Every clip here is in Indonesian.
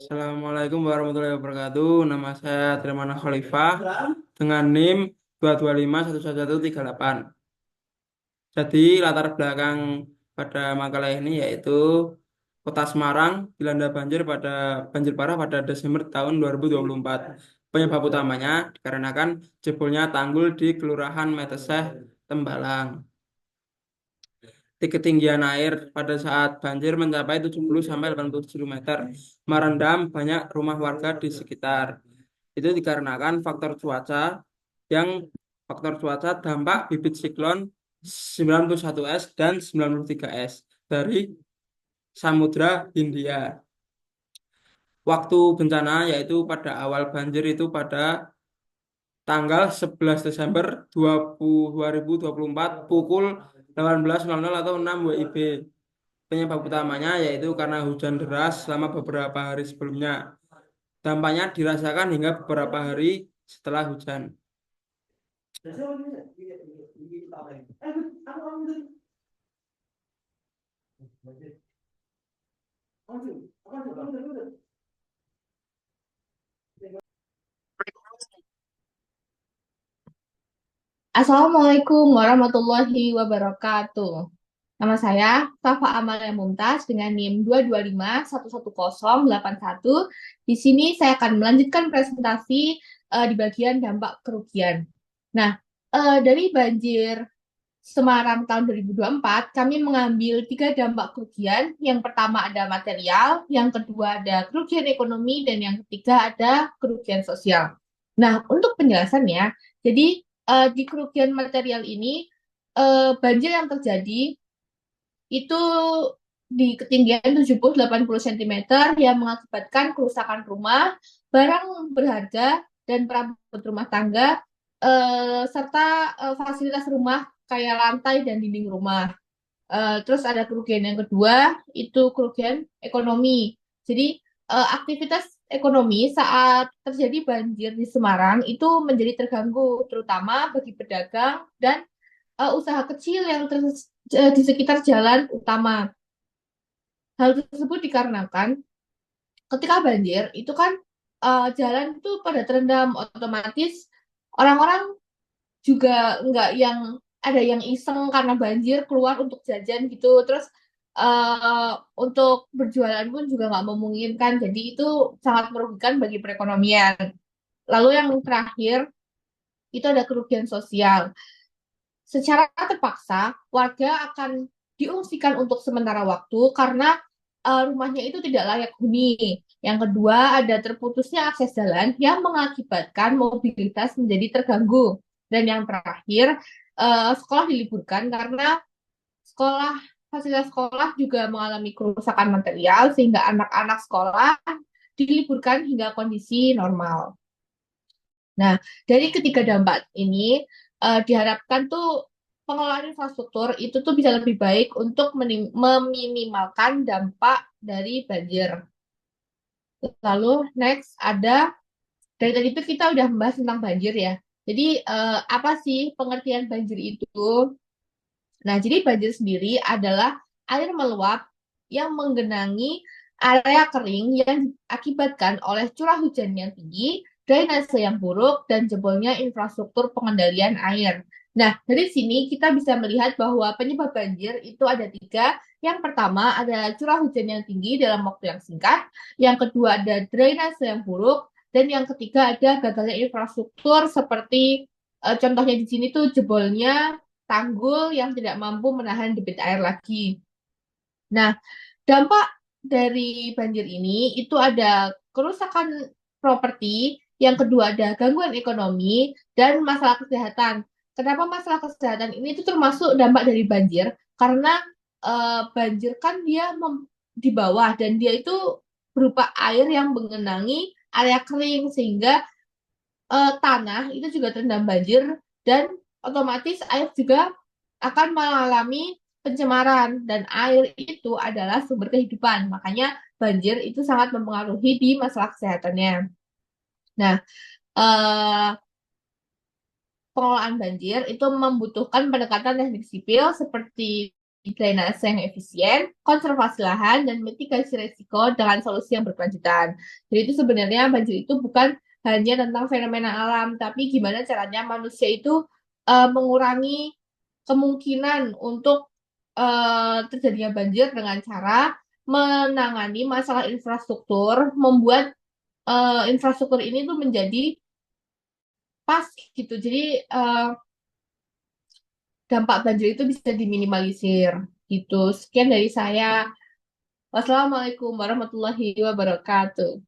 Assalamualaikum warahmatullahi wabarakatuh. Nama saya Trimana Khalifah dengan NIM 2251138. Jadi latar belakang pada makalah ini yaitu Kota Semarang dilanda banjir parah pada Desember tahun 2024. Penyebab utamanya dikarenakan jebolnya tanggul di Kelurahan Meteseh, Tembalang. Di ketinggian air pada saat banjir mencapai 70 sampai 87 meter, merendam banyak rumah warga di sekitar. Itu dikarenakan yang faktor cuaca dampak bibit siklon 91S dan 93S dari Samudra Hindia. Waktu bencana yaitu pada awal banjir itu pada tanggal 11 Desember 2024 pukul 18.00 atau 6 WIB. Penyebab utamanya yaitu karena hujan deras selama beberapa hari sebelumnya. Dampaknya dirasakan hingga beberapa hari setelah hujan. Assalamualaikum warahmatullahi wabarakatuh. Nama saya Safa Amalia Mumtaz dengan NIM 225111081. Di sini saya akan melanjutkan presentasi di bagian dampak kerugian. Nah, dari banjir Semarang tahun 2024, kami mengambil tiga dampak kerugian. Yang pertama ada material, yang kedua ada kerugian ekonomi, dan yang ketiga ada kerugian sosial. Nah, untuk penjelasannya, jadi di kerugian material ini, banjir yang terjadi itu di ketinggian 70-80 cm yang mengakibatkan kerusakan rumah, barang berharga, dan perabot rumah tangga, serta fasilitas rumah kayak lantai dan dinding rumah. Terus ada kerugian yang kedua, itu kerugian ekonomi. Jadi aktivitas ekonomi saat terjadi banjir di Semarang itu menjadi terganggu, terutama bagi pedagang dan usaha kecil yang di sekitar jalan utama. Hal tersebut dikarenakan ketika banjir itu kan jalan itu pada terendam, otomatis orang-orang juga nggak yang ada yang iseng karena banjir keluar untuk jajan gitu, terus untuk berjualan pun juga nggak memungkinkan, jadi itu sangat merugikan bagi perekonomian. Lalu yang terakhir itu ada kerugian sosial. Secara terpaksa warga akan diungsikan untuk sementara waktu karena rumahnya itu tidak layak huni. Yang kedua ada terputusnya akses jalan yang mengakibatkan mobilitas menjadi terganggu. Dan yang terakhir, sekolah diliburkan karena sekolah fasilitas sekolah juga mengalami kerusakan material sehingga anak-anak sekolah diliburkan hingga kondisi normal. Nah, dari ketiga dampak ini diharapkan tuh pengelolaan infrastruktur itu tuh bisa lebih baik untuk meminimalkan dampak dari banjir. Lalu next ada, dari tadi tuh kita udah membahas tentang banjir ya. Jadi apa sih pengertian banjir itu? Nah, jadi banjir sendiri adalah air meluap yang menggenangi area kering yang diakibatkan oleh curah hujan yang tinggi, drainase yang buruk, dan jebolnya infrastruktur pengendalian air. Nah, dari sini kita bisa melihat bahwa penyebab banjir itu ada tiga. Yang pertama ada curah hujan yang tinggi dalam waktu yang singkat, yang kedua ada drainase yang buruk, dan yang ketiga ada gagalnya infrastruktur seperti contohnya di sini tuh jebolnya tanggul yang tidak mampu menahan debit air lagi. Nah, dampak dari banjir ini itu ada kerusakan properti, yang kedua ada gangguan ekonomi, dan masalah kesehatan. Kenapa masalah kesehatan ini itu termasuk dampak dari banjir? Karena banjir kan dia di bawah dan dia itu berupa air yang mengenangi area kering sehingga tanah itu juga terendam banjir dan otomatis air juga akan mengalami pencemaran dan air itu adalah sumber kehidupan. Makanya banjir itu sangat mempengaruhi di masalah kesehatannya. Nah, eh, pengelolaan banjir itu membutuhkan pendekatan teknik sipil seperti drainase yang efisien, konservasi lahan, dan mitigasi risiko dengan solusi yang berkelanjutan. Jadi itu sebenarnya banjir itu bukan hanya tentang fenomena alam, tapi gimana caranya manusia itu mengurangi kemungkinan untuk terjadinya banjir dengan cara menangani masalah infrastruktur, membuat infrastruktur ini tuh menjadi pas gitu. Jadi eh, dampak banjir itu bisa diminimalisir gitu. Sekian dari saya. Wassalamualaikum warahmatullahi wabarakatuh.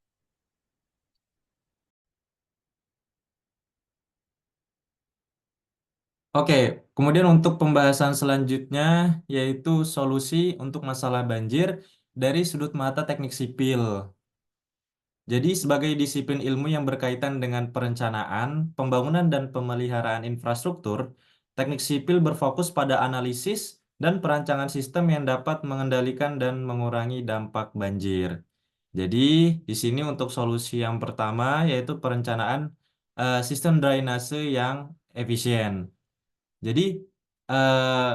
Oke, kemudian untuk pembahasan selanjutnya yaitu solusi untuk masalah banjir dari sudut mata teknik sipil. Jadi, sebagai disiplin ilmu yang berkaitan dengan perencanaan, pembangunan, dan pemeliharaan infrastruktur, teknik sipil berfokus pada analisis dan perancangan sistem yang dapat mengendalikan dan mengurangi dampak banjir. Jadi, di sini untuk solusi yang pertama yaitu perencanaan sistem drainase yang efisien. Jadi, eh,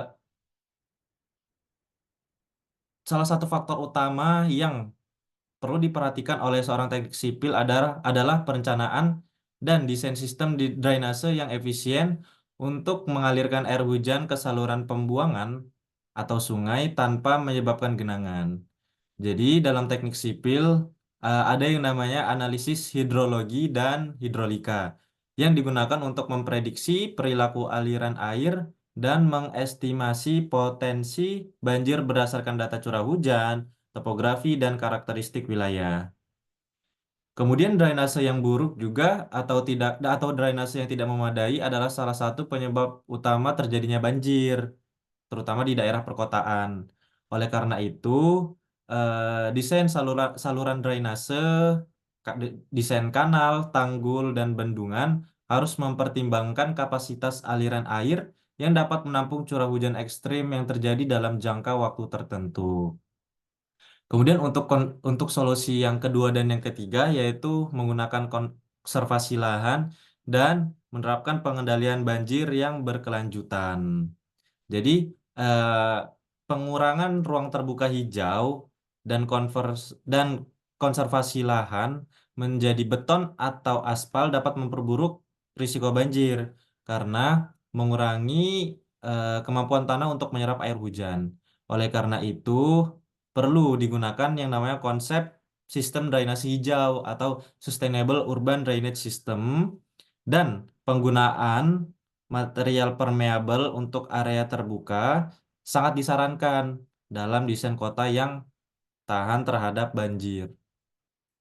salah satu faktor utama yang perlu diperhatikan oleh seorang teknik sipil adalah perencanaan dan desain sistem di drainase yang efisien untuk mengalirkan air hujan ke saluran pembuangan atau sungai tanpa menyebabkan genangan. Jadi dalam teknik sipil ada yang namanya analisis hidrologi dan hidrolika yang digunakan untuk memprediksi perilaku aliran air dan mengestimasi potensi banjir berdasarkan data curah hujan, topografi, dan karakteristik wilayah. Kemudian drainase yang buruk juga atau drainase yang tidak memadai adalah salah satu penyebab utama terjadinya banjir, terutama di daerah perkotaan. Oleh karena itu, desain saluran saluran drainase, desain kanal, tanggul, dan bendungan harus mempertimbangkan kapasitas aliran air yang dapat menampung curah hujan ekstrim yang terjadi dalam jangka waktu tertentu. Kemudian untuk solusi yang kedua dan yang ketiga yaitu menggunakan konservasi lahan dan menerapkan pengendalian banjir yang berkelanjutan. Jadi eh, pengurangan ruang terbuka hijau dan konservasi lahan menjadi beton atau aspal dapat memperburuk risiko banjir karena mengurangi kemampuan tanah untuk menyerap air hujan. Oleh karena itu, perlu digunakan yang namanya konsep sistem drainasi hijau atau Sustainable Urban Drainage System dan penggunaan material permeable untuk area terbuka sangat disarankan dalam desain kota yang tahan terhadap banjir.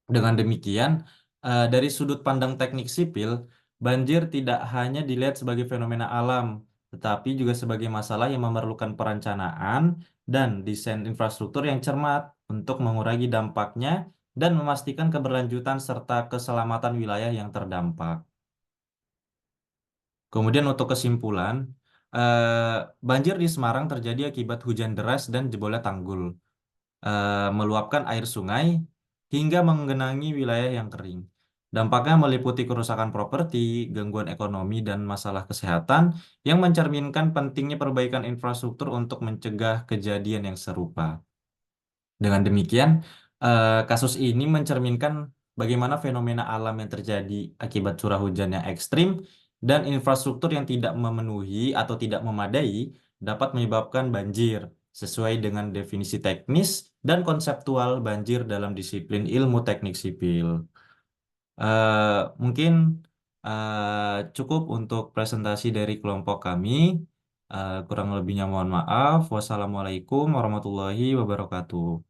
Dengan demikian, dari sudut pandang teknik sipil, banjir tidak hanya dilihat sebagai fenomena alam, tetapi juga sebagai masalah yang memerlukan perencanaan dan desain infrastruktur yang cermat untuk mengurangi dampaknya dan memastikan keberlanjutan serta keselamatan wilayah yang terdampak. Kemudian untuk kesimpulan, banjir di Semarang terjadi akibat hujan deras dan jebolnya tanggul, meluapkan air sungai hingga menggenangi wilayah yang kering. Dampaknya meliputi kerusakan properti, gangguan ekonomi, dan masalah kesehatan yang mencerminkan pentingnya perbaikan infrastruktur untuk mencegah kejadian yang serupa. Dengan demikian, kasus ini mencerminkan bagaimana fenomena alam yang terjadi akibat curah hujan yang ekstrim dan infrastruktur yang tidak memenuhi atau tidak memadai dapat menyebabkan banjir sesuai dengan definisi teknis dan konseptual banjir dalam disiplin ilmu teknik sipil. Mungkin cukup untuk presentasi dari kelompok kami. Kurang lebihnya mohon maaf. Wassalamualaikum warahmatullahi wabarakatuh.